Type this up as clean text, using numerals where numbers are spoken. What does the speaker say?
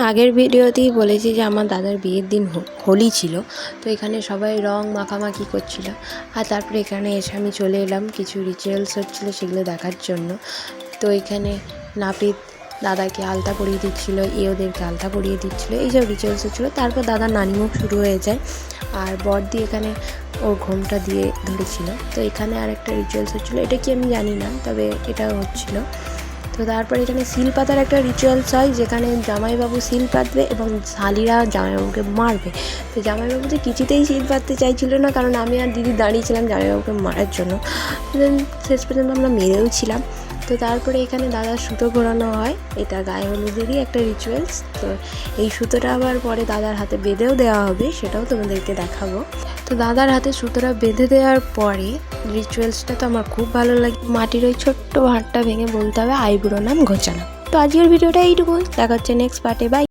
আগের ভিডিওতেই বলেছি যে আমার দাদার বিয়ের দিন হোলি ছিল। তো এখানে সবাই রং মাখামাখি করছিল। আর তারপরে এখানে এসে আমি চলে এলাম, কিছু রিচুয়ালস হচ্ছিলো সেগুলো দেখার জন্য। তো এখানে নাপিত দাদাকে আলতা পরিয়ে দিচ্ছিলো, ওদেরকে আলতা পরিয়ে দিচ্ছিলো, এইসব রিচুয়ালস হচ্ছিলো। তারপর দাদার নানিমুখ শুরু হয়ে যায়, আর বড়দি এখানে ওর ঘোমটা দিয়ে ধরেছিল। তো এখানে আরেকটা রিচুয়ালস হচ্ছিলো, এটা কি আমি জানি না, তবে এটাও হচ্ছিলো। তো তারপর এখানে সিল পাতার একটা রিচুয়ালস হয়, যেখানে জামাইবাবু সিল পাতবে এবং শালিরা জামাইবাবুকে মারবে। তো জামাইবাবু তো কিছুতেই সিল পাততে চাইছিল না, কারণ আমি আর দিদি দাঁড়িয়েছিলাম জামাইবাবুকে মারার জন্য। দেন শেষ পর্যন্ত আমরা মেরেও ছিলাম। তো তারপরে এখানে দাদার সুতো ঘোরানো হয়, এটা গায়ে হলুদেরই একটা রিচুয়ালস। তো এই সুতোটা আবার পরে দাদার হাতে বেঁধেও দেওয়া হবে, সেটাও তোমাদেরকে দেখাবো। তো দাদার হাতে সুতোটা বেঁধে দেওয়ার পরে রিচুয়ালসটা তো আমার খুব ভালো লাগে। মাটির ওই ছোট্ট ভাঁড়টা ভেঙে বলতে হবে আইবুড়ো নাম ঘোচানো। তো আজকের ভিডিওটা এইটুকু, দেখা হচ্ছে নেক্সট পার্টে। বাই।